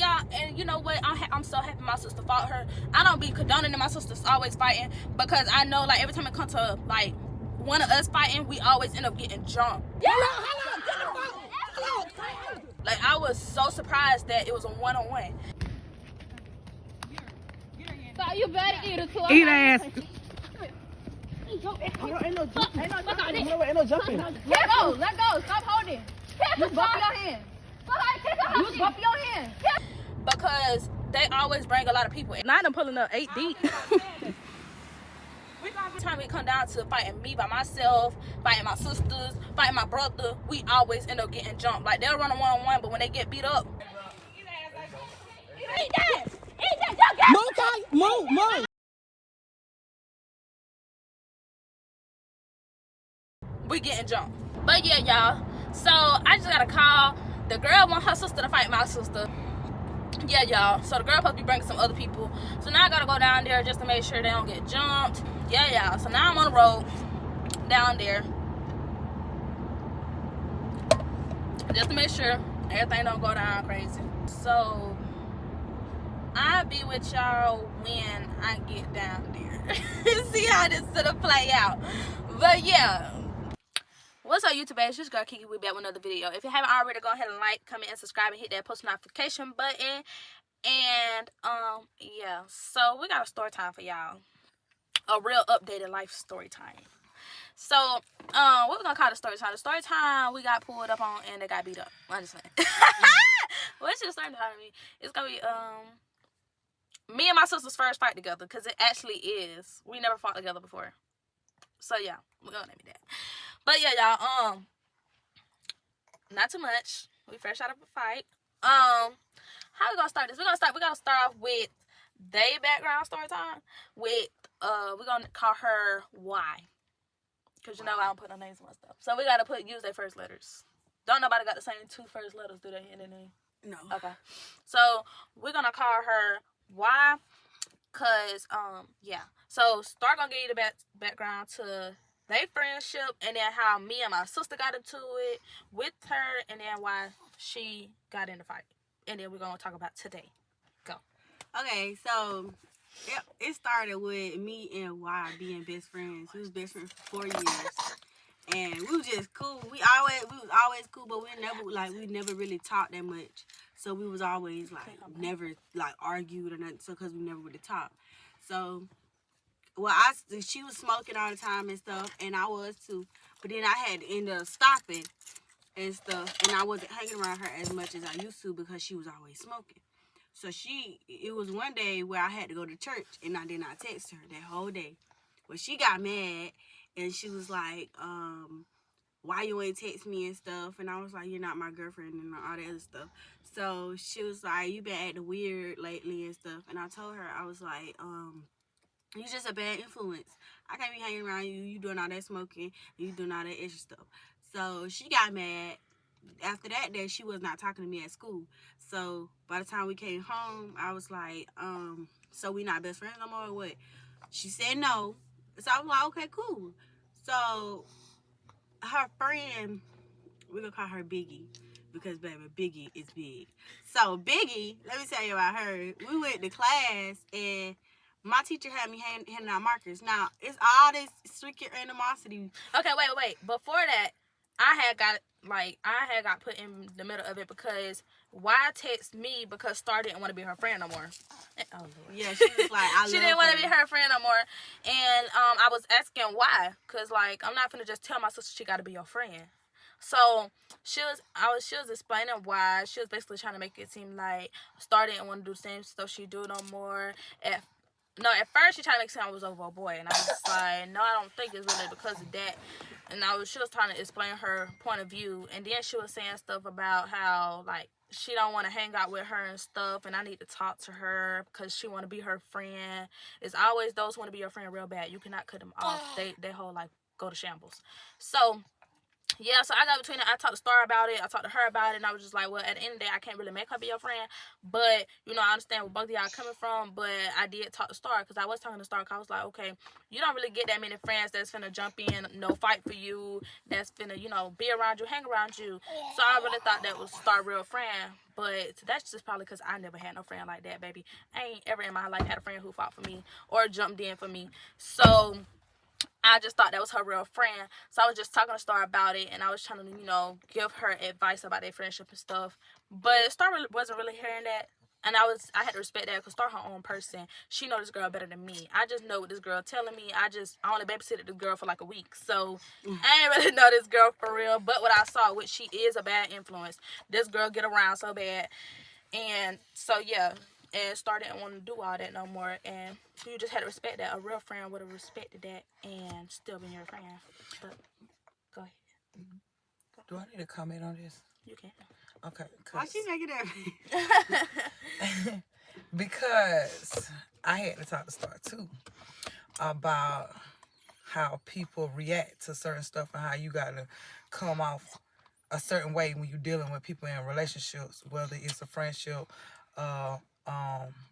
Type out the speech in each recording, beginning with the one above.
y'all, and you know what? I'm so happy my sister fought her. I don't be condoning my sisters always fighting, because I know, like, every time it comes to, like, one of us fighting, we always end up getting jumped. Yeah. Like, I was so surprised that it was a one-on-one. So you better eat it too. Eat ass. Ain't no jumping. Let go. Stop holding. Use both of your hands. Use both of your hands. Because they always bring a lot of people. Now I'm pulling up 8 deep. Time it come down to fighting me by myself, fighting my sisters, fighting my brother, we always end up getting jumped. Like, they'll run a one-on-one, but when they get beat up, eat that. Move. We getting jumped. But yeah, y'all. So I just got a call. The girl want her sister to fight my sister. Yeah, y'all. So the girl supposed to be bringing some other people. So now I gotta go down there just to make sure they don't get jumped. Yeah, y'all. So now I'm on the road down there just to make sure everything don't go down crazy. So I'll be with y'all when I get down there. See how this gonna play out. But yeah. What's up, YouTube? It's just girl Kiki. We back with another video. If you haven't already, go ahead and like, comment, and subscribe, and hit that post notification button. And yeah. So we got a story time for y'all. A real updated life story time. So what we gonna call the story time? The story time we got pulled up on and they got beat up. I'm just saying. What should the story time be? It's gonna be me and my sister's first fight together, because it actually is. We never fought together before. So yeah, we're gonna name it that. But yeah, y'all, not too much. We fresh out of a fight. How we gonna start this? We gotta start off with their background story time. With we're gonna call her Y. Cause you know I don't put no names on my stuff. So we gotta use their first letters. Don't nobody got the same 2 first letters, do they, in their name? No. Okay. So we're gonna call her Y. Cause yeah. So Star gonna give you the background to their friendship, and then how me and my sister got into it with her, and then why she got in the fight. And then we're going to talk about today. Go. Okay, so it started with me and Y being best friends. We was best friends for 4 years, and we was just cool. We was always cool, but we never really talked that much. So we was always never argued or nothing. So because we never really talked. So. Well, she was smoking all the time and stuff, and I was too. But then I had to end up stopping and stuff, and I wasn't hanging around her as much as I used to because she was always smoking. So it was one day where I had to go to church, and I did not text her that whole day. Well, she got mad, and she was like, why you ain't text me and stuff? And I was like, you're not my girlfriend and all that other stuff. So she was like, you been acting weird lately and stuff. And I told her, I was like, you just a bad influence. I can't be hanging around you. You doing all that smoking. You doing all that extra stuff. So she got mad. After that day, she was not talking to me at school. So by the time we came home, I was like, so we not best friends no more or what? She said no. So I was like, okay, cool. So her friend, we're going to call her Biggie. Because, baby, Biggie is big. So Biggie, let me tell you about her. We went to class and my teacher had me handing out markers. Now, it's all this secret animosity. Okay, wait. Before that, I had got put in the middle of it because Y texted me because Star didn't want to be her friend no more. Oh, Lord. Yeah, she was like, she didn't want to be her friend no more. And I was asking why. Because, I'm not going to just tell my sister she got to be your friend. So she was explaining why. She was basically trying to make it seem like Star didn't want to do the same stuff she do no more. At first she tried to make it sound I was over a boy, and I was like, no, I don't think it's really because of that. And she was trying to explain her point of view, and then she was saying stuff about how she don't want to hang out with her and stuff, and I need to talk to her because she want to be her friend. It's always those who want to be your friend real bad. You cannot cut them off. They whole life go to shambles. So yeah, so I got between it. I talked to Star about it. I talked to her about it, and I was just like, well, at the end of the day, I can't really make her be your friend. But, you know, I understand where both of y'all coming from. But I did talk to Star because I was talking to Star because I was like, okay, you don't really get that many friends that's finna jump in, no fight for you, that's finna, you know, be around you, hang around you. So I really thought that was Star real friend. But that's just probably because I never had no friend like that, baby. I ain't ever in my life had a friend who fought for me or jumped in for me. So I just thought that was her real friend. So I was just talking to Star about it, and I was trying to, you know, give her advice about their friendship and stuff. But Star really wasn't really hearing that. And I had to respect that because Star her own person. She know this girl better than me. I just know what this girl telling me. I only babysitted this girl for like a week. So I ain't really know this girl for real. But what I saw, which she is a bad influence. This girl get around so bad. And so yeah, and Star didn't want to do all that no more. And you just had to respect that. A real friend would have respected that and still been your friend. But go ahead. Do I need to comment on this? You can. Okay. Why she make it up? Because I had to talk to Star too about how people react to certain stuff and how you gotta come off a certain way when you're dealing with people in relationships, whether it's a friendship, uh,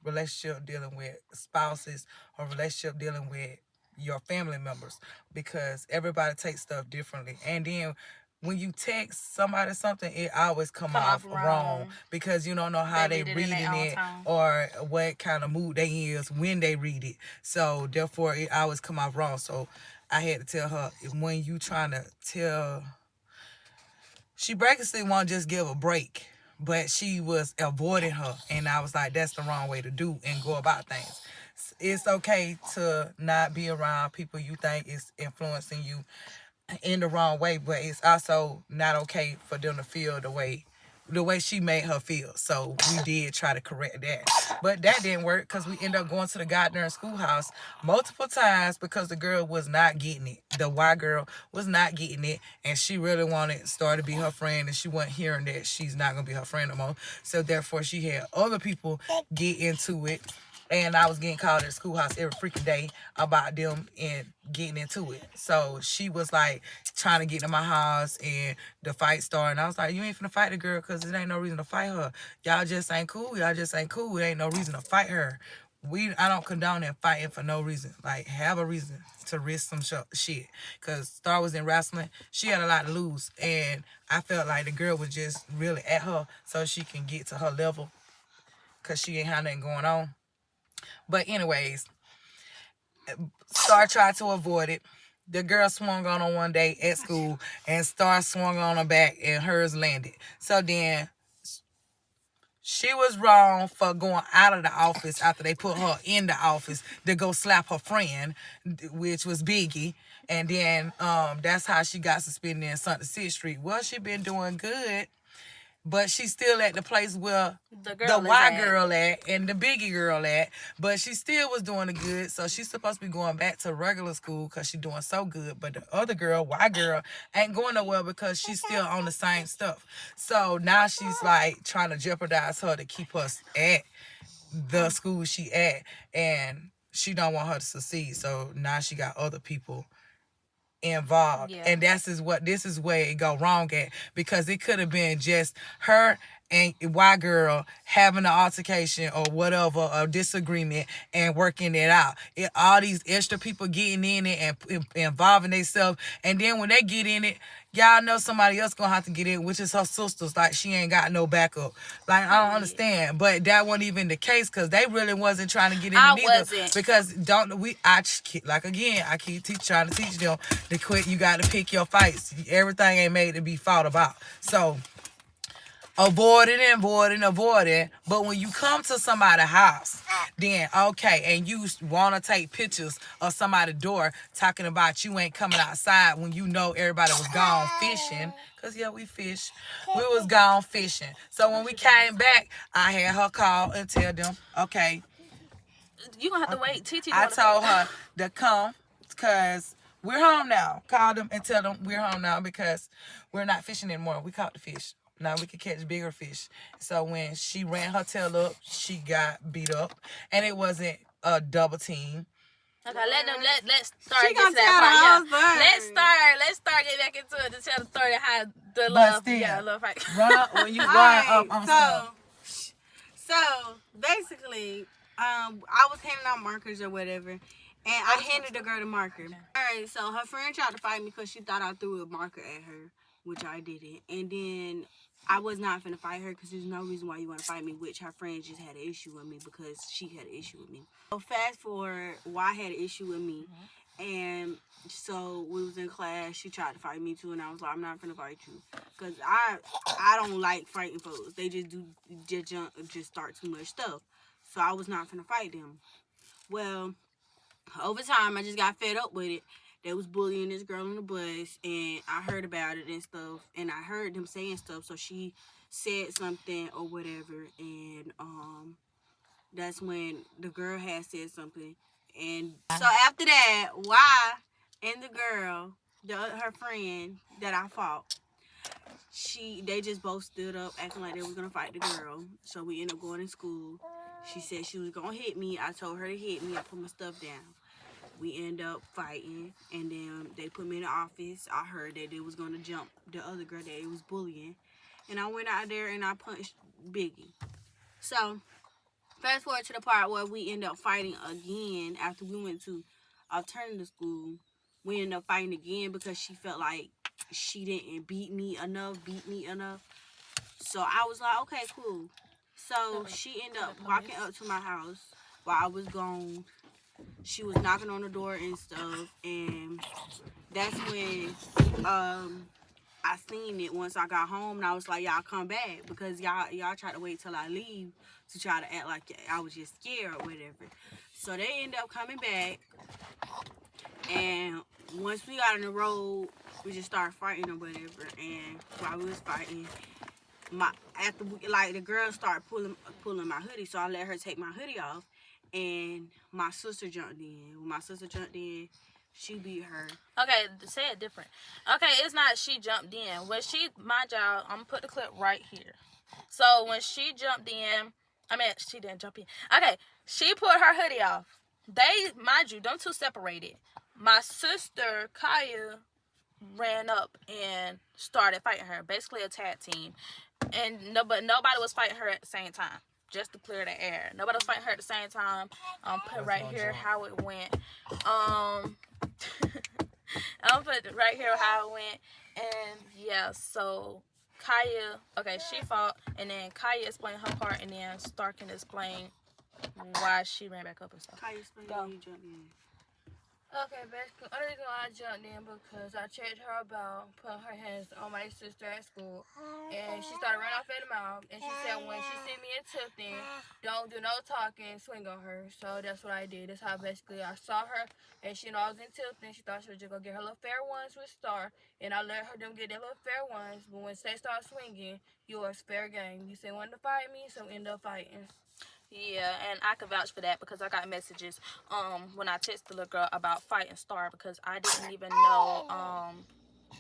relationship dealing with spouses, or relationship dealing with your family members, because everybody takes stuff differently. And then when you text somebody something, it always come off wrong because you don't know how they reading it or what kind of mood they is when they read it. So therefore, it always come off wrong. So I had to tell her, when you trying to tell, she basically want to just give a break, but she was avoiding her, and I was like, that's the wrong way to do and go about things. It's okay to not be around people you think is influencing you in the wrong way, but it's also not okay for them to feel the way she made her feel. So we did try to correct that, but that didn't work because we ended up going to the goddamn schoolhouse multiple times because the girl was not getting it. The white girl was not getting it, and she really wanted Star to be her friend, and she wasn't hearing that she's not gonna be her friend no more. So therefore, she had other people get into it. And I was getting called at the schoolhouse every freaking day about them and getting into it. So she was like trying to get in my house and the fight started. And I was like, you ain't finna fight the girl because there ain't no reason to fight her. Y'all just ain't cool. Y'all just ain't cool. There ain't no reason to fight her. I don't condone that fighting for no reason. Like, have a reason to risk some shit. Because Star was in wrestling. She had a lot to lose. And I felt like the girl was just really at her so she can get to her level because she ain't had nothing going on. But anyways, Star tried to avoid it. The girl swung on her one day at school, and Star swung on her back, and hers landed. So then she was wrong for going out of the office after they put her in the office to go slap her friend, which was Biggie. And then that's how she got suspended in Sunday 6th Street. Well, she been doing good. But she's still at the place where the white girl at and the Biggie girl at. But she still was doing it good. So she's supposed to be going back to regular school because she's doing so good. But the other girl, white girl, ain't going nowhere because she's still on the same stuff. So now she's like trying to jeopardize her to keep us at the school she at. And she don't want her to succeed. So now she got other people involved. Yeah. And this is where it go wrong at, because it could have been just her and white girl having an altercation or whatever, a disagreement, and working it out. All these extra people getting in it and involving themselves, and then when they get in it, y'all know somebody else gonna have to get in, which is her sisters. Like, she ain't got no backup. Like, I don't understand, but that wasn't even the case because they really wasn't trying to get in it either. Because I keep trying to teach them to quit. You got to pick your fights. Everything ain't made to be fought about. So avoiding. But when you come to somebody's house, then okay, and you want to take pictures of somebody's door talking about you ain't coming outside when you know everybody was gone fishing. Because, yeah, we fish. We was gone fishing. So when we came back, I had her call and tell them, okay. You going to have to wait. TT. I told her to come because we're home now. Call them and tell them we're home now because we're not fishing anymore. We caught the fish. Now we can catch bigger fish. So when she ran her tail up, she got beat up. And it wasn't a double team. Okay, let's start She getting gonna to that tell part. the Yeah. whole story. Let's start getting back into it to tell the story of how the But love, still, love fight. run up when you run Alright, up on stuff. so basically, I was handing out markers or whatever, and I handed the girl the marker. Alright, so her friend tried to fight me because she thought I threw a marker at her, which I didn't. And then I was not finna fight her because there's no reason why you want to fight me, which her friend just had an issue with me because she had an issue with me. So fast forward, why I had an issue with me. And so we was in class. She tried to fight me too, and I was like, I'm not finna fight you, cause I don't like fighting folks. They just start too much stuff. So I was not finna fight them. Well, over time, I just got fed up with it. They was bullying this girl on the bus, and I heard about it and stuff, and I heard them saying stuff. So she said something or whatever, and that's when the girl had said something. And so after that, why and the girl, her friend that I fought, they just both stood up acting like they was gonna fight the girl. So we ended up going to school. She said she was gonna hit me. I told her to hit me. I put my stuff down. We end up fighting, and then they put me in the office. I heard that they was gonna jump the other girl that they was bullying, and I went out there and I punched Biggie. So fast forward to the part where we end up fighting again after we went to alternative school. We ended up fighting again because she felt like she didn't beat me enough. So I was like, okay, cool. So she ended up walking up to my house while I was gone. She was knocking on the door and stuff, and that's when I seen it once I got home, and I was like, y'all come back, because y'all try to wait till I leave to try to act like I was just scared or whatever. So they end up coming back, and once we got on the road, we just started fighting or whatever. And while we was fighting, the girl started pulling my hoodie, so I let her take my hoodie off, and my sister jumped in. When my sister jumped in, she beat her. Okay, say it different. Okay, it's not she jumped in. When mind y'all, I'm gonna put the clip right here. So when she jumped in, she didn't jump in. Okay, she put her hoodie off. Mind you, them two separated. My sister, Kaya, ran up and started fighting her. Basically a tag team. But nobody was fighting her at the same time. Just to clear the air. Nobody was fighting her at the same time. Put right here how it went. I'll put right here how it went. And yeah, so Kaya, she fought, and then Kaya explained her part, and then Starkin explained why she ran back up and stuff. Kaya explained why you jumped in. Okay, basically, only reason why I jumped in because I checked her about putting her hands on my sister at school, and she started running off at the mouth, and she said when she see me and Tilton, don't do no talking, swing on her. So that's what I did. That's how basically I saw her, and she know I was in Tilton. She thought she was just gonna get her little fair ones with Star, and I let them get their little fair ones. But when they start swinging, yours fair game. You say wanted to fight me, so we end up fighting. Yeah, and I can vouch for that because I got messages when I texted the little girl about fighting Star, because I didn't even know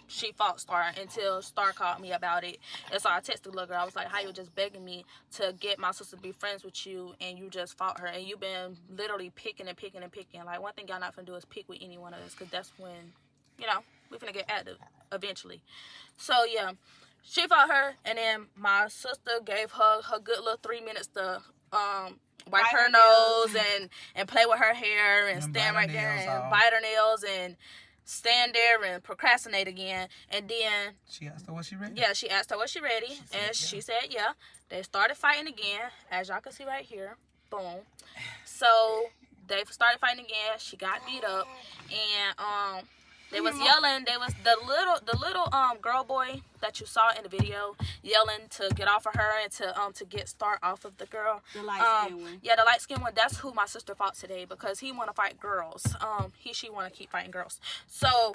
she fought Star until Star called me about it. And so I texted the little girl. I was like, how you just begging me to get my sister to be friends with you, and you just fought her, and you've been literally picking. Like, one thing y'all not finna do is pick with any one of us, because that's when, we finna get active eventually. So yeah, she fought her, and then my sister gave her good little 3 minutes to wipe her nose and play with her hair and stand right there and bite her nails and stand there and procrastinate again. And then she asked her was she ready. Yeah, she asked her was she ready, and she said yeah. They started fighting again, as y'all can see right here. Boom. So they started fighting again. She got beat up, and they was yelling. They was the little girl boy that you saw in the video yelling to get off of her and to get Star off of the girl. The light skin one. Yeah, the light skin one. That's who my sister fought today, because he want to fight girls. She want to keep fighting girls. So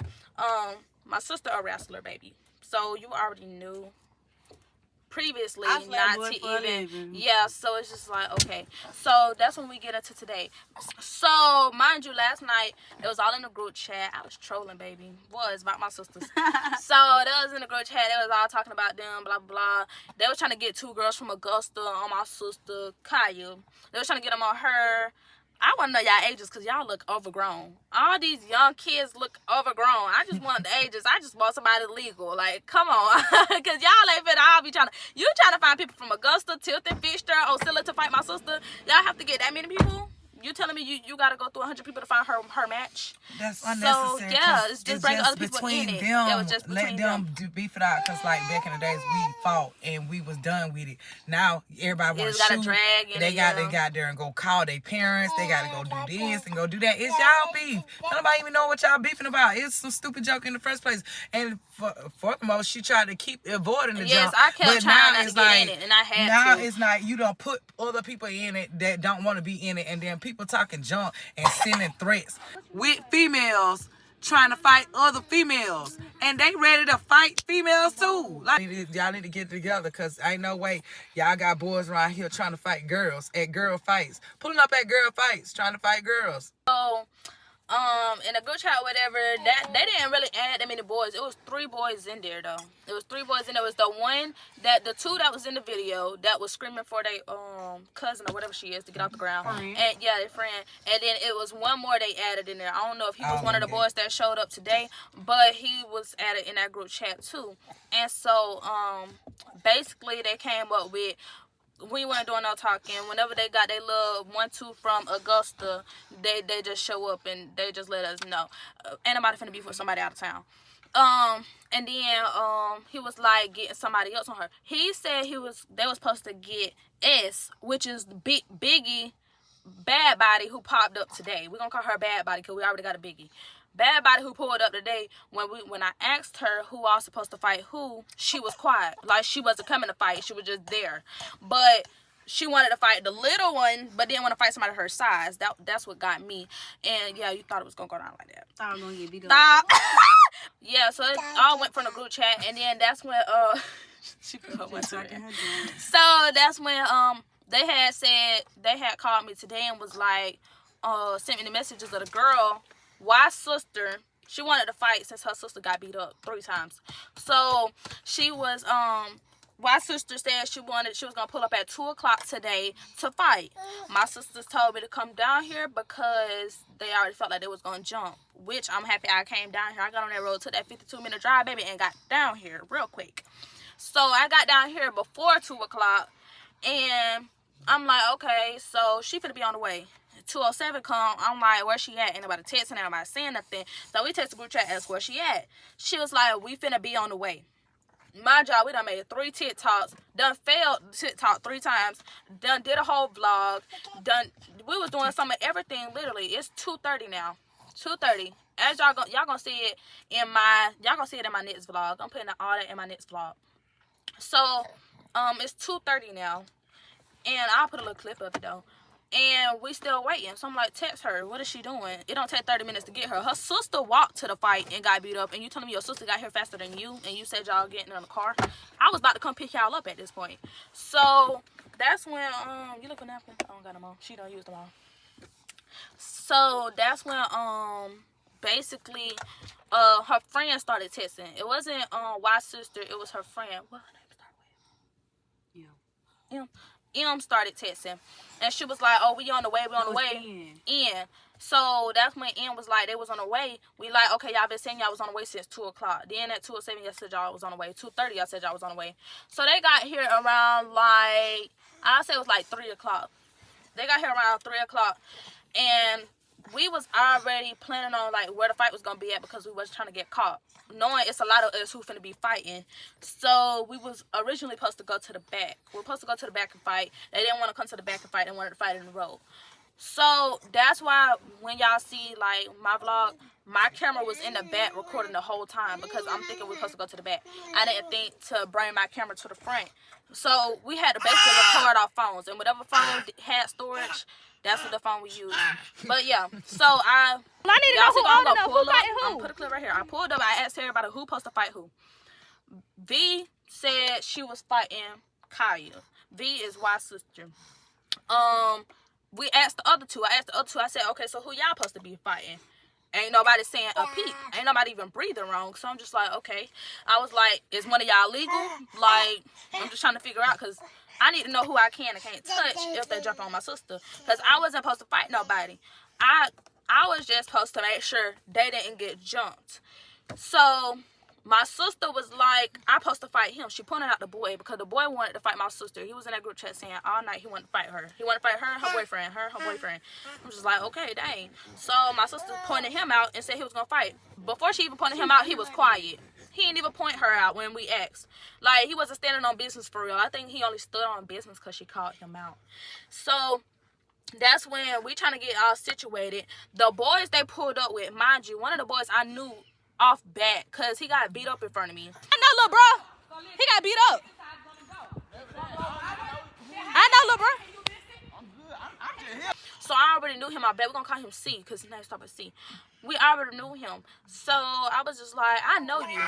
my sister a wrestler, baby. So you already knew previously not to even. Yeah, so it's just like, okay. So that's when we get into today. So mind you, last night it was all in the group chat. I was trolling, baby. Was about my sisters. So that was in the group chat. They was all talking about them, blah blah. They was trying to get two girls from Augusta on my sister Kaya. They was trying to get them on her. I want to know y'all ages because y'all look overgrown. All these young kids look overgrown. I just want the ages. I just want somebody legal. Like, come on. Because y'all ain't finna all be trying to... You trying to find people from Augusta, Tilton, Fixture, Osceola to fight my sister. Y'all have to get that many people? You telling me you got to go through 100 people to find her match? That's unnecessary. So, yeah, it's just bringing other people between in it. them. It was just between let them beef it out. Because, like, back in the days, we fought and we was done with it. Now, everybody want to shoot. They got there and go call their parents. They got to go do this and go do that. It's y'all beef. Nobody even know what y'all beefing about. It's some stupid joke in the first place. And foremost, she tried to keep avoiding the joke. Yes, I kept trying not to get in it, and I had now to. It's like you don't put other people in it that don't want to be in it, and then people talking junk and sending threats with females trying to fight other females, and they ready to fight females too. Like, y'all need to get together, because ain't no way y'all got boys around here trying to fight girls at girl fights, pulling up at girl fights trying to fight girls. So in a group chat, whatever, that they didn't really add that many boys. It was 3 boys in there though. It was 3 boys in there. It was the 2 that was in the video that was screaming for their cousin or whatever she is to get off the ground. And yeah, their friend. And then it was one more they added in there. I don't know if he was one of the boys that showed up today, but he was added in that group chat too. And so basically they came up with, we weren't doing no talking. Whenever they got their little 1-2 from Augusta, they just show up and they just let us know. Ain't nobody finna beef with somebody out of town. And then he was like getting somebody else on her. He said they was supposed to get S, which is Biggie Bad Body, who popped up today. We're gonna call her Bad Body because we already got a Biggie. Bad Body, who pulled up today. When I asked her who was supposed to fight who, she was quiet. Like, she wasn't coming to fight. She was just there. But she wanted to fight the little one, but didn't want to fight somebody her size. That's what got me. And yeah, you thought it was gonna go down like that. Thought I was gonna get beat up. Yeah, so it all went from the group chat, and then that's when she put her one to her. So that's when they had called me today and was like, sent me the messages of the girl. Why sister, she wanted to fight since her sister got beat up 3 times. So she was why sister said she was gonna pull up at 2 o'clock today to fight. My sisters told me to come down here because they already felt like they was gonna jump, which I'm happy I came down here. I got on that road, took that 52-minute drive, baby, and got down here real quick. So I got down here before 2 o'clock, and I'm like, okay, so she finna be on the way. 207 come, I'm like, where she at? Ain't nobody texting, ain't nobody saying nothing. So we text the group chat, asked where she at. She was like, we finna be on the way. My job, we done made 3 TikToks, done failed TikTok 3 times, done did a whole vlog, we was doing some of everything, literally. It's 2:30 now. 2:30. As y'all gonna see it in my next vlog. I'm putting all that in my next vlog. So it's 2:30 now. And I'll put a little clip of it though. And we still waiting. So I'm like, text her. What is she doing? It don't take 30 minutes to get her. Her sister walked to the fight and got beat up. And you telling me your sister got here faster than you? And you said y'all getting in the car? I was about to come pick y'all up at this point. So that's when, you look for napkin? I don't got them on. She don't use them all. So that's when, basically, her friend started texting. It wasn't, Y sister. It was her friend. What her name start with? Yeah. M started texting, and she was like, oh, we on the way, N. So that's when N was like, they was on the way. We like, okay, y'all been saying y'all was on the way since 2 o'clock. Then at 2:07, y'all said y'all was on the way. 2:30, y'all said y'all was on the way. So they got here around, like, I say it was like 3 o'clock. They got here around 3 o'clock, and we was already planning on, like, where the fight was going to be at because we wasn't trying to get caught, knowing it's a lot of us who finna be fighting. So we was originally supposed to go to the back. We were supposed to go to the back and fight. They didn't want to come to the back and fight. They wanted to fight in the road. So that's why when y'all see, like, my vlog, my camera was in the back recording the whole time because I'm thinking we're supposed to go to the back. I didn't think to bring my camera to the front. So we had to basically record our phones. And whatever phone had storage, that's what the phone we used. But yeah, so I need to know who I'm gonna pull up. I'm gonna put a clip right here. I pulled up. I asked everybody who supposed to fight who. V said she was fighting Kaya. V is Y sister. We asked the other 2. I said, okay, so who y'all supposed to be fighting? Ain't nobody saying a peep. Ain't nobody even breathing wrong. So I'm just like, okay. I was like, is one of y'all legal? Like, I'm just trying to figure out because I need to know who I can and can't touch if they jump on my sister. Because I wasn't supposed to fight nobody. I was just supposed to make sure they didn't get jumped. So my sister was like, I'm supposed to fight him. She pointed out the boy because the boy wanted to fight my sister. He was in that group chat saying all night he wanted to fight her. He wanted to fight her and her boyfriend. Her boyfriend. I'm just like, okay, dang. So my sister pointed him out and said he was going to fight. Before she even pointed him out, he was quiet. He didn't even point her out when we asked. Like, he wasn't standing on business for real. I think he only stood on business because she called him out. So that's when we trying to get all situated. The boys they pulled up with, mind you, one of the boys I knew off bat because he got beat up in front of me. I know, little bro. He got beat up. I know, little bro. So I already knew him. I bet we're going to call him C because his name starts with C. We already knew him. So I was just like, I know you.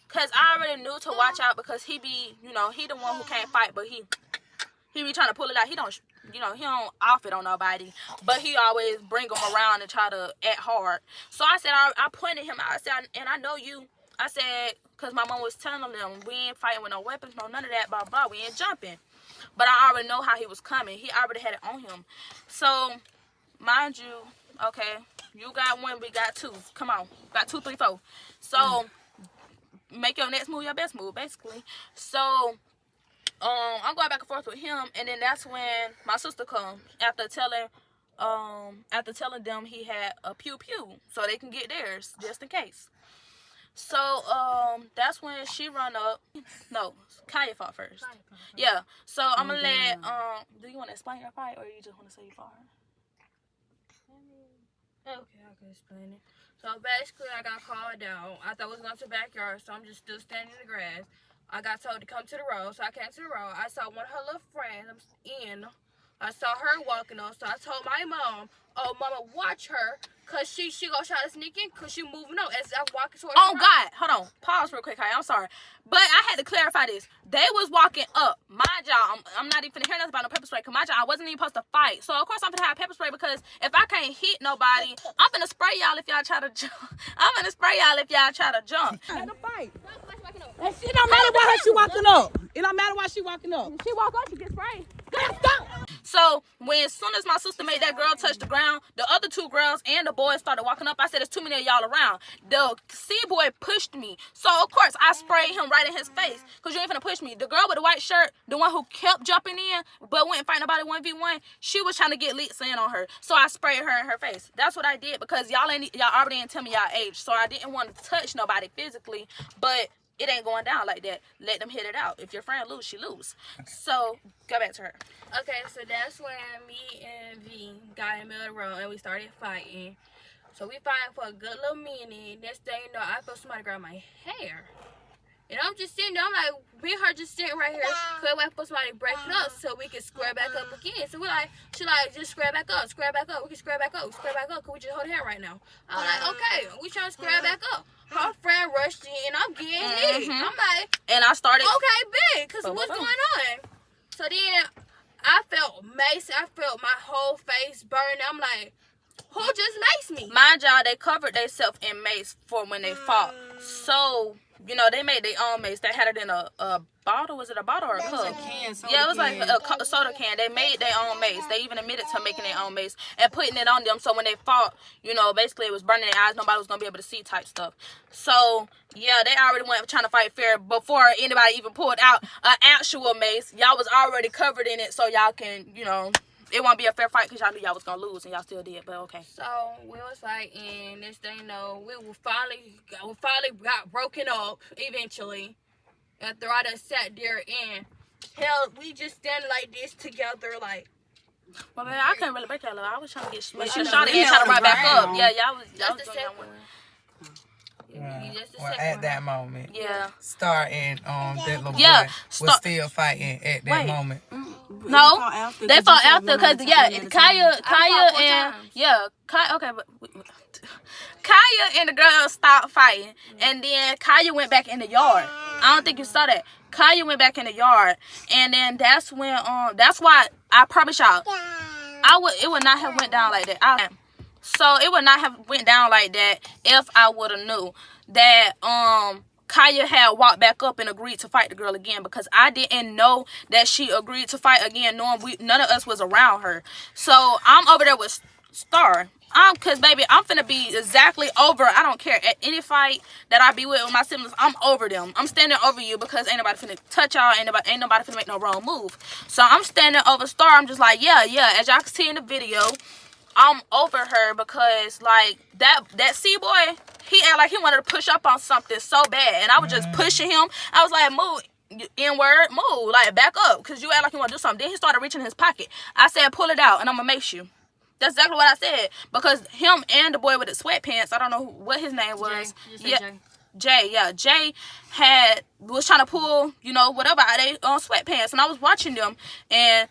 Because I already knew to watch out because he be, you know, he the one who can't fight, but he be trying to pull it out. He don't, you know, he don't off it on nobody, but he always bring them around and try to act hard. So I said, I pointed him out. I said, and I know you. I said, because my mom was telling them, we ain't fighting with no weapons, no none of that, blah, blah. We ain't jumping. But I already know how he was coming. He already had it on him. So, mind you, okay, you got one, we got two. Come on. Got 2, 3, 4. So, make your next move your best move, basically. So, I'm going back and forth with him, and then that's when my sister comes after telling them he had a pew pew, so they can get theirs just in case. So that's when she run up. No, Kaya fought first. Yeah. So I'm gonna let do you want to explain your fight or you just want to say you fought her? Okay, I can explain it. So basically, I got called out. I thought I was going to the backyard, so I'm just still standing in the grass. I got told to come to the road, so I came to the road. I saw one of her little friends in. I saw her walking on, so I told my mom, "Oh, mama, watch her, cause she gonna try to sneak in, cause she moving on as I'm walking towards." Oh God, hold on, pause real quick, Kaya. I'm sorry, but I had to clarify this. They was walking up. My job, I'm not even hearing nothing about no pepper spray. Cause my job, I wasn't even supposed to fight. So of course I'm gonna have pepper spray because if I can't hit nobody, I'm gonna spray y'all if y'all try to jump. I'm gonna spray y'all if y'all try to jump. Let her fight. And it don't matter why she walking up. It don't matter why she walking up. She walk up, she get sprayed. Stop. So as soon as my sister made that girl touch the ground, the other 2 girls and the boys started walking up. I said, "There's too many of y'all around." The C boy pushed me, so of course I sprayed him right in his face. Cause you ain't finna push me. The girl with the white shirt, the one who kept jumping in but wouldn't fight nobody 1v1, she was trying to get licks in on her. So I sprayed her in her face. That's what I did because y'all already didn't tell me y'all age, so I didn't want to touch nobody physically, but it ain't going down like that. Let them hit it out. If your friend lose, she lose. So go back to her. Okay, so that's when me and V got in the middle of the road and we started fighting. So we fighting for a good little minute. Next thing you know, I felt somebody grab my hair. And I'm just sitting there, I'm like, me and her just sitting right here. Couldn't wait for somebody to break it up so we can square back up again. So she like, just square back up. We can square back up. Cause we just hold hand right now. I'm like, okay, we trying to square back up. Her friend rushed in and I'm getting hit. I'm like, and I started. Okay, big, cause what's going on? So then I felt mace. I felt my whole face burn. I'm like, who just maced me? Mind y'all, they covered themselves in mace for when they fought. So, you know, they made their own mace. They had it in a bottle. Was it a bottle or a cup? Yeah, it was like a soda can. They made their own mace. They even admitted to making their own mace and putting it on them. So when they fought, you know, basically it was burning their eyes. Nobody was going to be able to see type stuff. So, yeah, they already went trying to fight fair before anybody even pulled out an actual mace. Y'all was already covered in it so y'all can, you know, it won't be a fair fight because y'all knew y'all was going to lose and y'all still did, but okay. So we was fighting. Next thing you know, we finally got broken up eventually. After I done sat there and hell, we just standing like this together like. Well, man, I couldn't really break y'all up. I was trying to make sure Shawty ain't trying to run back up. Yeah, y'all was doing y'all one. At that moment. Yeah. Starting that little boy was still fighting at that moment. No, they fought after because Kaya and Kaya and the girls stopped fighting, and then Kaya went back in the yard. I don't think you saw that. Kaya went back in the yard, and then that's when that's why I promise y'all, it would not have went down like that. So it would not have went down like that if I would have knew that Kaya had walked back up and agreed to fight the girl again, because I didn't know that she agreed to fight again, knowing none of us was around her. So I'm over there with Star. Cause baby, I'm finna be exactly over. I don't care at any fight that I be with my siblings. I'm over them. I'm standing over you because ain't nobody finna touch y'all. Ain't nobody finna make no wrong move. So I'm standing over Star. I'm just like, yeah. As y'all can see in the video, I'm over her because like that C-boy, he act like he wanted to push up on something so bad, and I was just pushing him. I was like, move, N-word, move, like back up, because you act like you want to do something. Then he started reaching in his pocket. I said, pull it out and I'm gonna make you. That's exactly what I said, because him and the boy with the sweatpants, I don't know what his name was. Jay was trying to pull, you know, whatever out of their sweatpants, and I was watching them, and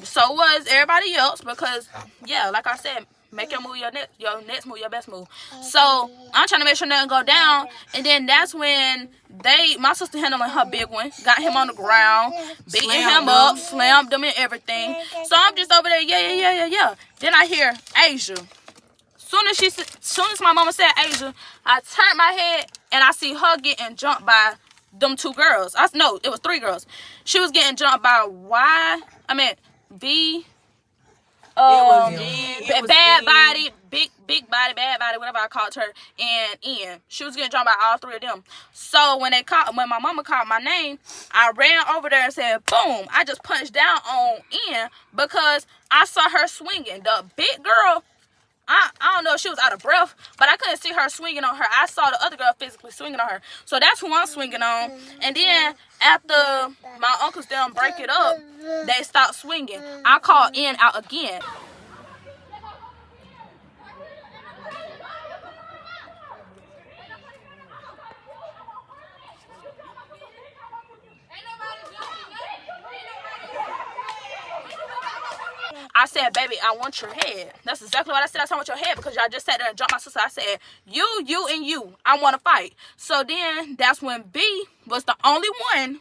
so was everybody else, because yeah, like I said, make your move, your next move, your best move. So I'm trying to make sure nothing go down, and then that's when my sister handling her big one, got him on the ground, beating him up, slammed him and everything. So I'm just over there, yeah. Then I hear Asia. Soon as my mama said Asia, I turned my head and I see her getting jumped by them two girls. No, it was three girls. She was getting jumped by V. Bad body, big body, bad body, whatever I called her, and Ian. She was getting jumped by all three of them. So when my mama called my name, I ran over there and said, boom. I just punched down on Ian because I saw her swinging. The big girl, I don't know if she was out of breath, but I couldn't see her swinging on her. I saw the other girl physically swinging on her. So that's who I'm swinging on. And then after my uncles done break it up, they stopped swinging. I called in out again. I said, baby, I want your head. That's exactly what I said. I said, I want your head because y'all just sat there and jumped my sister. I said, you, and you. I want to fight. So then that's when B was the only one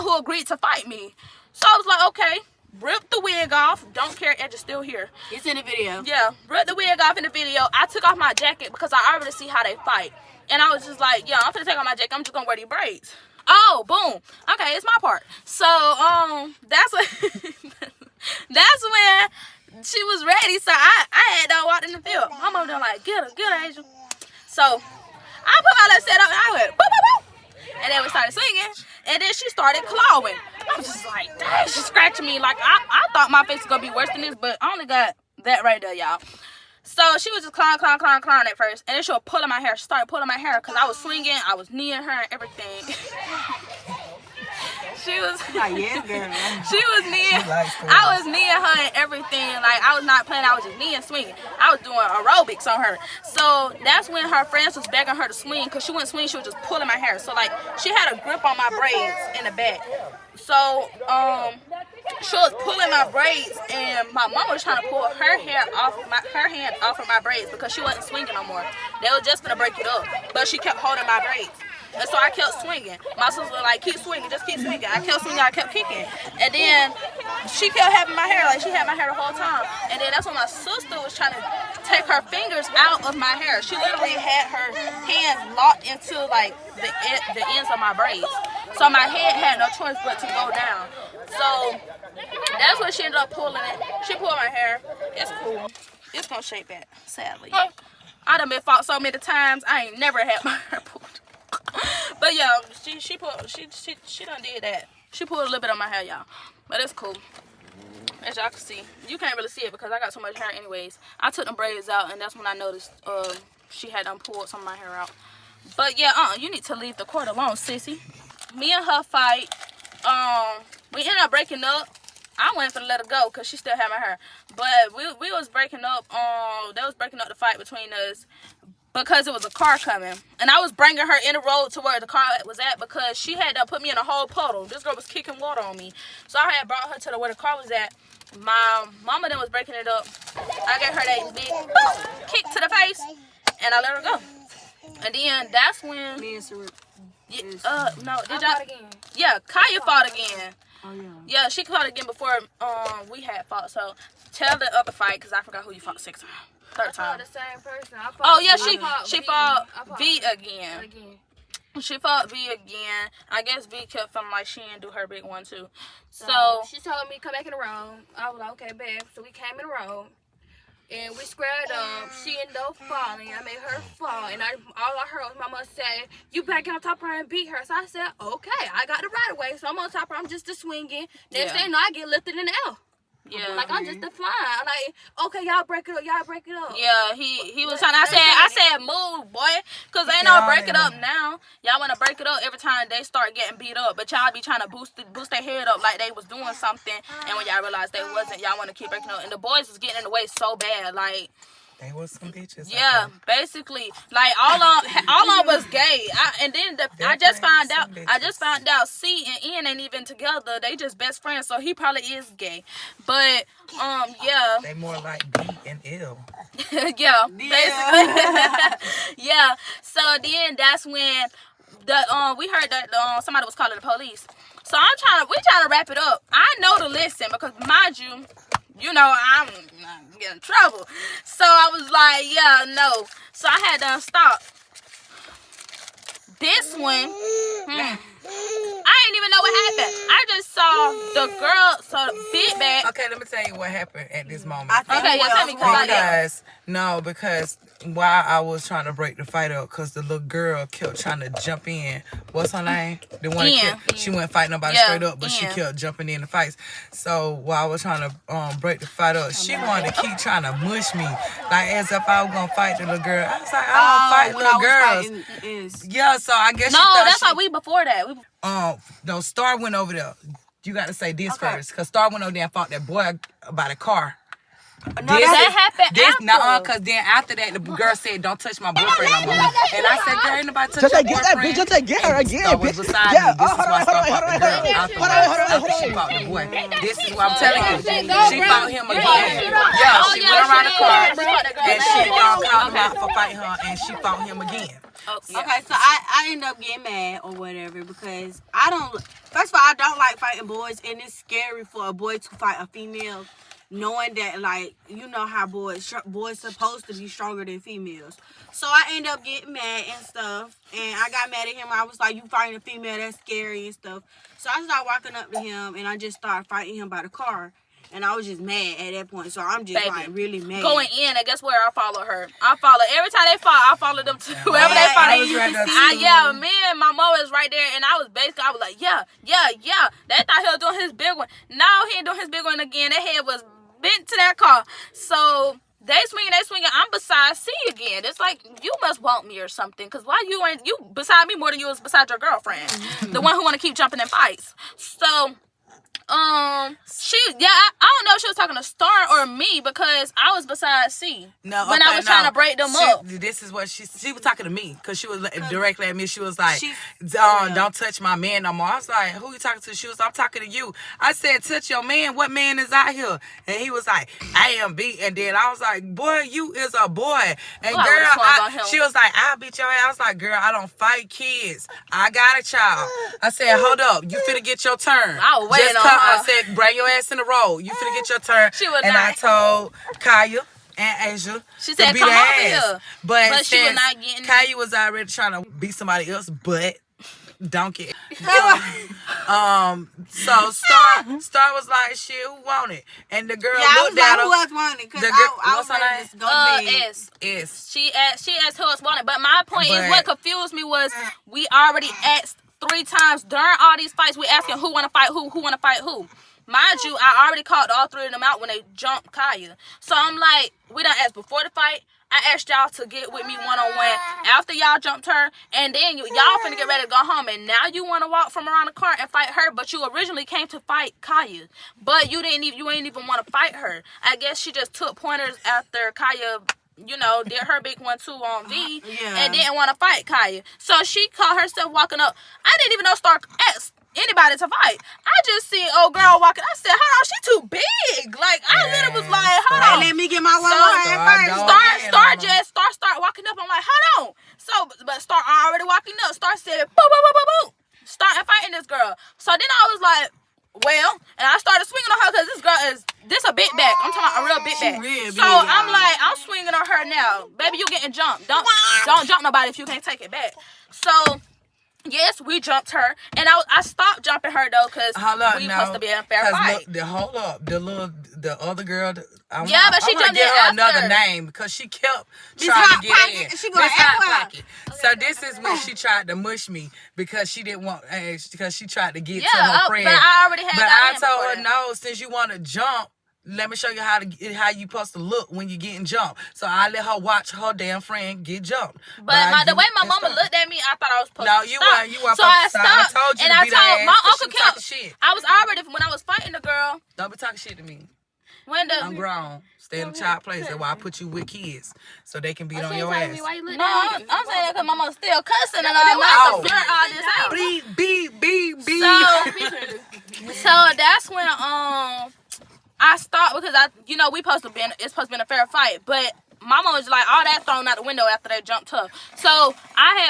who agreed to fight me. So I was like, okay, rip the wig off. Don't care, Edge is still here. It's in the video. Yeah, rip the wig off in the video. I took off my jacket because I already see how they fight. And I was just like, yeah, I'm finna take off my jacket. I'm just gonna wear these braids. Oh, boom. Okay, it's my part. So, that's what... That's when she was ready, so I had done walked in the field. My mom done like, get her, Angel. So I put my left set up and I went, boop, boop, boop. And then we started swinging, and then she started clawing. I was just like, dang, she scratching me. Like, I thought my face was gonna be worse than this, but I only got that right there, y'all. So she was just clawing at first, and then she was pulling my hair. She started pulling my hair because I was swinging, I was kneeing her and everything. She was kneeing. I was kneeing her and everything. Like, I was not playing. I was just kneeing, swinging. I was doing aerobics on her. So that's when her friends was begging her to swing, because she wouldn't swing. She was just pulling my hair. So like, she had a grip on my braids in the back. So she was pulling my braids, and my mama was trying to pull her hand off of my braids because she wasn't swinging no more. They were just gonna break it up, but she kept holding my braids. And so I kept swinging. My sister was like, keep swinging, just keep swinging. I kept swinging, I kept kicking. And then she kept having my hair, like she had my hair the whole time. And then that's when my sister was trying to take her fingers out of my hair. She literally had her hands locked into like the ends of my braids. So my head had no choice but to go down. So that's when she ended up pulling it. She pulled my hair. It's cool. It's gonna shape back, sadly. I done been fought so many times, I ain't never had my hair pulled. But yeah, she done did that. She pulled a little bit on my hair, y'all. But it's cool. As y'all can see, you can't really see it because I got so much hair anyways. I took them braids out, and that's when I noticed she had done pulled some of my hair out. But yeah, you need to leave the court alone, sissy. Me and her fight, we ended up breaking up. I went for to let her go because she still had my hair. But we was breaking up, they was breaking up the fight between us because it was a car coming. And I was bringing her in the road to where the car was at because she had to put me in a whole puddle. This girl was kicking water on me. So I had brought her to where the car was at. My mama then was breaking it up. I gave her that big kick to the face, and I let her go. And then that's when... Me and Sarut. No, did y'all... Yeah, Kaya fought again. Oh yeah. Yeah, she fought again before we had fought. So tell the other fight because I forgot who you fought 6 times. Third time. The same person. Oh yeah, she fought V again. She fought V again. I guess V kept feeling like she didn't do her big one too. So she told me come back in the room. I was like, okay, babe. So we came in the room. And we squared up. She ended up falling. I made her fall. And all I heard was my mother say, you better get on top of her and beat her. So I said, okay, I got the right away. So I'm on top of her. I'm just a swinging. Next thing you know, I get lifted in the air. Yeah. Like I'm just a flying. I'm like, okay, y'all break it up. Y'all break it up. Yeah, he was trying. I said move, boy, cause ain't no break it up now. Y'all want to break it up every time they start getting beat up, but y'all be trying to boost their head up like they was doing something, and when y'all realize they wasn't, y'all want to keep breaking up. And the boys was getting in the way so bad, like. They was some bitches. Yeah, basically, like all on was gay. I just found out C and N ain't even together. They just best friends, so he probably is gay. But yeah. They more like B and L. Yeah, basically. Yeah. So then that's when we heard that somebody was calling the police. So we trying to wrap it up. I know to listen because mind you. You know, I'm getting in trouble. So I was like, yeah, no. So I had to stop. This one, I didn't even know what happened. I just saw the girl, so the big bag. Okay, let me tell you what happened at this moment. Okay, yeah, tell me. Because while I was trying to break the fight up, because the little girl kept trying to jump in. What's her name? The one she went fight nobody straight up, but she kept jumping in the fights. So while I was trying to break the fight up, she wanted to keep trying to mush me, like as if I was gonna fight the little girl. I was like, I don't fight little girls. Yeah, so I guess that's why we before that. No, Star went over there. You got to say this first, because Star went over there and fought that boy about a car. No, that happened after. Because then after that, the girl said, don't touch my boyfriend no more. And I said, girl, ain't nobody touch your boyfriend. Just get her again, Star was beside me. This is why Star fought the girl after she fought the boy. This is what I'm telling you. She fought him again. Yeah, she went around the car. And she called him out for fighting her, and she fought him again. Okay, so I end up getting mad or whatever because first of all, I don't like fighting boys, and it's scary for a boy to fight a female, knowing that, like, you know how boys supposed to be stronger than females. So I end up getting mad and stuff, and I got mad at him. I was like, you fighting a female, that's scary and stuff. So I started walking up to him, and I just started fighting him by the car. And I was just mad at that point. So I'm just like really mad. Going in, and guess where I follow her? I follow every time they fight. I follow them to whoever they fight. Me and my mom was right there, and I was like, yeah. They thought he was doing his big one. No, he ain't doing his big one again. That head was bent to that car. So they swinging. I'm beside C again. It's like you must want me or something. Cause why you beside me more than you was beside your girlfriend, the one who want to keep jumping in fights. So. I don't know if she was talking to Star or me because I was beside C. When I was trying to break them up. This is what she was talking to me because she was directly at me. She was like, don't touch my man no more. I was like, who you talking to? She was, I'm talking to you. I said, touch your man. What man is out here? And he was like, I am B. And then I was like, boy, you is a boy. And she was like, I'll beat your ass. I was like, girl, I don't fight kids. I got a child. I said, hold up. You finna get your turn. I was waiting on her. I said, bring your ass in the road. You finna get your turn. She was and I told Kaya and Asia she said, to beat come her over ass. here. But she was not getting Kaya was already trying to beat somebody else, but don't get. So Star was like, shit, who want it? And the girl looked at her. Who else wanted it? Because I was ready to go to bed. S. She asked who else wanted. But my point is what confused me was we already asked 3 times during all these fights. We asking who want to fight who want to fight who. Mind you, I already called all 3 of them out when they jumped Kaya. So I'm like, we done asked before the fight. I asked y'all to get with me one-on-one after y'all jumped her, and then y'all finna get ready to go home, and now you want to walk from around the car and fight her, but you originally came to fight Kaya, but you ain't even want to fight her. I guess she just took pointers after Kaya, did her big one too on V, and didn't want to fight Kaya. So she caught herself walking up. I didn't even know Star asked anybody to fight. I just see old girl walking. I said, hold on, she too big. Like, I literally was like, hold on. Let me get my one first. Star start walking up. I'm like, hold on. So, but Star already walking up. Star said, boo, boo, boo, boo, boo. Starting fighting this girl. So then I was like, Well, and I started swinging on her because this a big back. I'm talking about a real big back. So I'm swinging on her now. Baby, you getting jumped. Don't jump nobody if you can't take it back. So, yes, we jumped her. And I stopped jumping her, though, because we supposed to be in a fair fight. Hold up. The other girl... But she jumped in her after. another name because she kept trying to get in. She Miss Hot Pocket. So this is when she tried to mush me because she didn't want, because she tried to get to her friend. But I already had. But I told her no. Since you want to jump, let me show you how you supposed to look when you getting jumped. So I let her watch her damn friend get jumped. But the way my mama looked at me, I thought I was supposed to stop. No, you weren't. So I stopped. I told you and to I beat told her my ass uncle talking kept. shit. I was already when I was fighting the girl. Don't be talking shit to me. I'm grown. Stay in the child place. That's why I put you with kids so they can beat on your ass. No, I'm saying that because my mama's still cussing and I'm not to blur all this out. So that's when I stopped because we it's supposed to be a fair fight, but my mama was like all that thrown out the window after they jumped her. So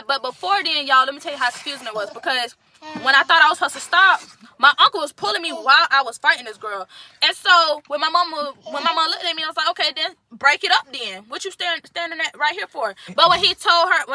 but before then, y'all, let me tell you how confusing it was because when I thought I was supposed to stop, my uncle was pulling me while I was fighting this girl. And so when my mama looked at me, I was like, okay, then break it up then. What you standing right here for? But when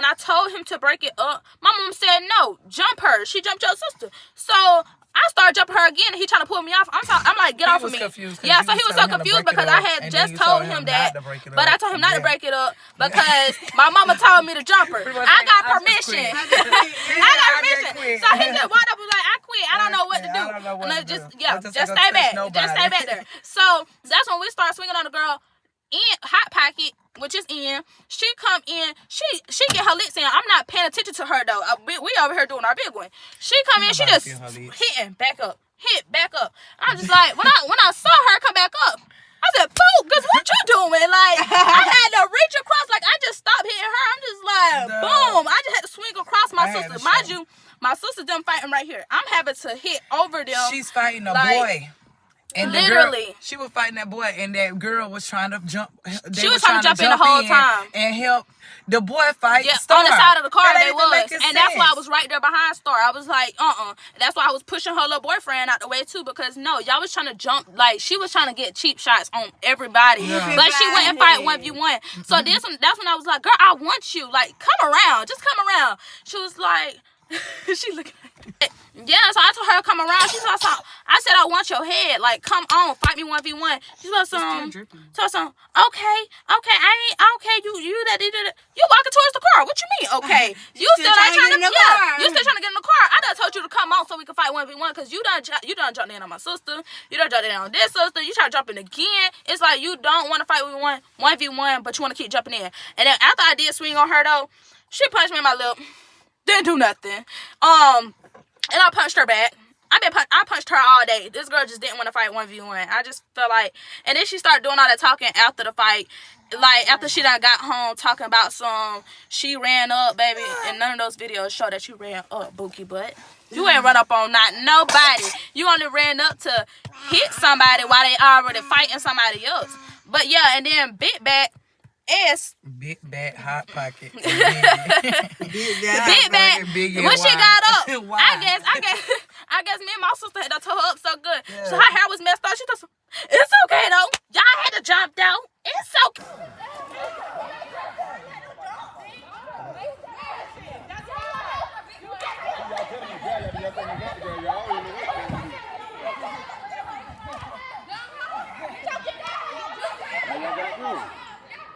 I told him to break it up, my mom said, no, jump her. She jumped your sister. So I started jumping her again, and he trying to pull me off. I'm like, get off of me. Yeah, so he was so confused because I had just told him that, but I told him not to break it up because my mama told me to jump her. I got permission. I got permission. So he just walked up and was like, I quit. I don't know what to do. Just stay back. Just stay back there. So that's when we start swinging on the girl. Hot Pocket, which is in, she come in, she get her licks in. I'm not paying attention to her though. We over here doing our big one. She come in, she just hitting back up. I'm just like, when I saw her come back up, I said, "Poop, cause what you doing?" Like I had to reach across, like I just stopped hitting her. I'm just like, boom. I just had to swing across my sister. Mind you, my sister them fighting right here. I'm having to hit over them. She's fighting a boy. And literally, she was fighting that boy, and that girl was trying to jump. She was trying to jump in the whole time and help the boy fight. Yeah, Star. on the side of the car they was, and sense. that's why I was right there behind Star. I was like, That's why I was pushing her little boyfriend out the way too, because no, y'all was trying to jump. Like she was trying to get cheap shots on everybody, but she went and fight 1v1. So that's when I was like, girl, I want you. Like, come around, just come around. She was like. She looking at me. Yeah, so I told her to come around. She saw something. I said, I want your head. Like, come on, fight me 1v1. She said something. Okay, I ain't okay. You walking towards the car. What you mean? Okay, you still not trying to get in the car. You still trying to get in the car. I done told you to come on so we can fight 1v1 because you done jumped in on my sister. You done jumped in on this sister. You try to jump in again. It's like you don't want to fight 1v1, but you want to keep jumping in. And then after I did swing on her though, she punched me in my lip. Didn't do nothing. And I punched her back. I punched her all day. This girl just didn't want to fight 1v1. I just felt like, and then she started doing all that talking after the fight. Like, after she done got home, talking about she ran up, baby. And none of those videos show that you ran up, Bookie butt. You ain't run up on not nobody. You only ran up to hit somebody while they already fighting somebody else. But yeah, and then Big Back. Big Bad Hot Pocket. Big Bad. When she got up, I guess me and my sister had to toe her up so good. Yeah. So her hair was messed up. She just, it's okay though. Y'all had to jump though. It's okay.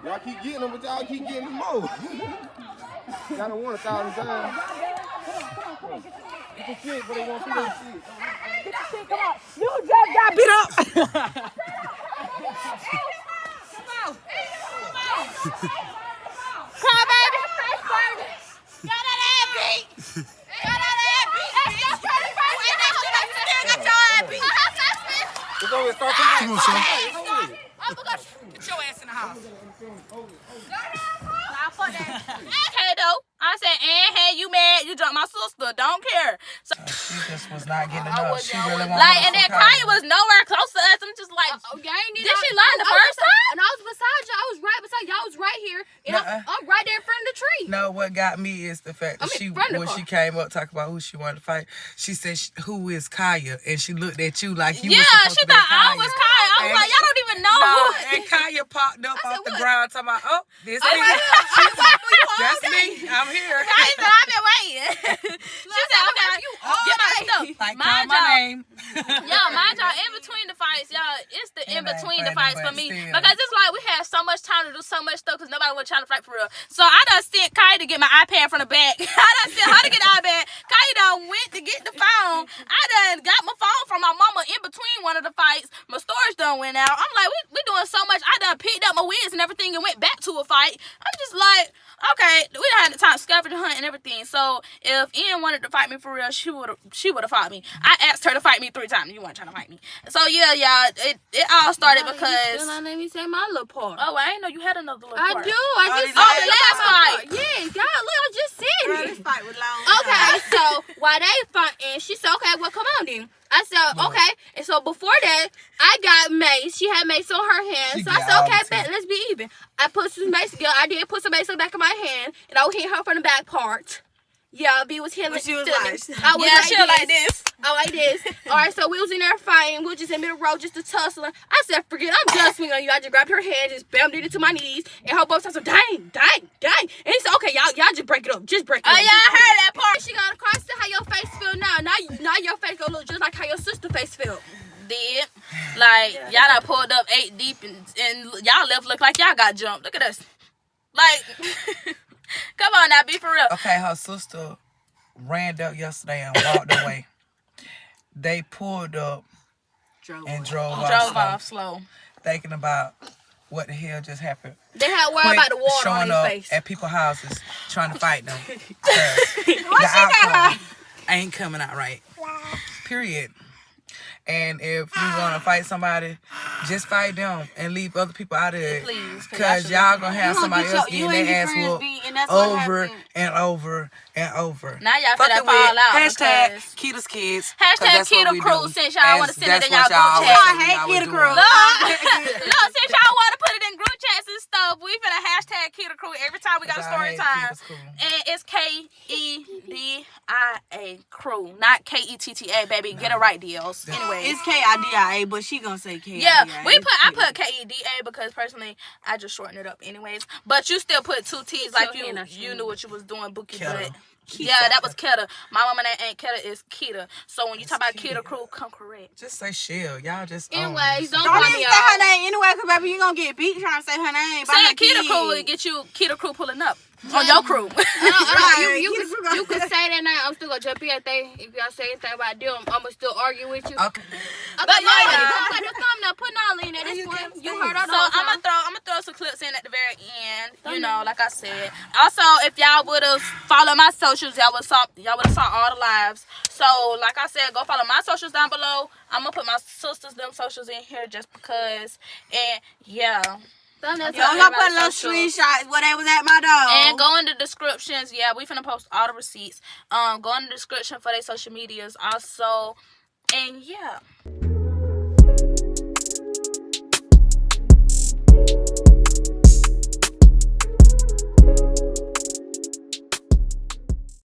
Y'all keep getting them, but y'all keep getting them more. Y'all don't want 1,000 times. Get the shit, but they won't see that shit. Get the shit, come on. You just got beat up. Come on, baby. Got that ass beat. Got that ass beat. That's your first. You still got your ass beat. Let's go and start coming. Get your ass in the house. Okay, though. I said, hey, you mad? You jumped my sister. Don't care. So, she just was not getting enough. She really wanted like, and then Kaya was nowhere close to us. I'm just like, did she learn the first time? And I was beside y'all. I was right beside y'all. I was right here. And I'm right there in front of the tree. No, But what got me is the fact that when she came up talking about who she wanted to fight, she said, "Who is Kaya?" And she looked at you like you. Yeah, was supposed she to be thought I Kaya. was Kaya. I was like, y'all don't even know who. And Kaya popped up off the ground talking about, "Oh, this me. That's me. I'm here." Kaya said, I've been waiting. She said, okay, get my stuff. Like, call my name. Y'all, mind y'all, in between the fights, y'all, it's the in between the fights for me. Still. Because it's like we had so much time to do so much stuff because nobody was trying to fight for real. So I done sent Kaya to get my iPad from the back. I done sent her to get the iPad. Kaya done went to get the phone. I done got my phone from my mama in between one of the fights. My storage done went out. I'm like, we doing so much. I done picked up my wigs and everything and went back to a fight. I'm just like, okay, we done had the time scavenger hunt and everything. So if Ian wanted to fight me for real, she would have fought me. I asked her to fight me 3 times. You weren't trying to fight me. So yeah, y'all, it all started because. Still not let me say my little part. Oh, I didn't know you had another little I part. do. I just the last fight. Yes, y'all look, I just said Girl, it. this fight was long. Okay, so while they fighting, she said, okay, well, come on then. I said, okay. And so before that, I got mace. She had mace on her hand. So I said, okay, bet, let's be even. I put some mace together. I did put some mace on the back of my hand. And I was hitting her from the back part. Yeah, B was hitting. She was I was she was like this. I like this. All right, so we was in there fighting. We was just in the middle of the road, just a tussling. I said, forget, I'm done swinging on you. I just grabbed her hand, just bammed it into my knees, and her both said, dang. And he said, okay, y'all just break it up. Just break it up. Oh, yeah, I heard that part. She got across to how your face feel now. Now your face gonna look just like how your sister face felt. Did. Like, y'all done pulled up 8 deep, and y'all left look like y'all got jumped. Look at us. Like, come on now, be for real. Okay, her sister ran up yesterday and walked away. They pulled up and drove off slow. thinking about what the hell just happened. They had worry about the water on showing their up face. at people's houses trying to fight them. The outcome ain't coming out right. Period. And if you want to fight somebody, just fight them and leave other people out of it. Please. Because y'all going to have somebody else getting their ass whooped over and over and over. Now y'all finna fall out. Hashtag Kita's Kids. Hashtag Kita Crew, since y'all want to send it in y'all group I chat. hate Kita Crew. Look, since y'all want to put it in group chats and stuff, we finna hashtag Kita Crew every time we got a story time. And it's Kedia Crew, not Ketta, baby. Get it right, deals. Anyway. It's Kidia, but she gonna say Kidia. Yeah, I put Keda because personally I just shorten it up anyways. But you still put 2 T's like you knew what you was doing, Bookie. But yeah, that was Keta. My mama name ain't Keta, it's Kita. So when you talk about Kita Crew, come correct. Just say Shell. Y'all just anyways, don't even call say me her name anyway, cause baby, you gonna get beat trying to say her name. Say Kita Crew will get you Kita Crew pulling up on your crew. You could say that now. I'm still gonna jump in. If y'all say anything about them, I'ma still argue with you. Okay. But yeah, don't put the thumbnail, put Nolene at this point. You heard her. so I'm gonna throw some clips in at the very end. You know, like I said. Also, if y'all would have followed my socials, y'all would have saw all the lives. So, like I said, go follow my socials down below. I'm gonna put my sisters' them socials in here just because. And yeah. I'm gonna put little screenshots where they was at my dog. And go in the descriptions. Yeah, we finna post all the receipts. Go in the description for their social medias also. And yeah.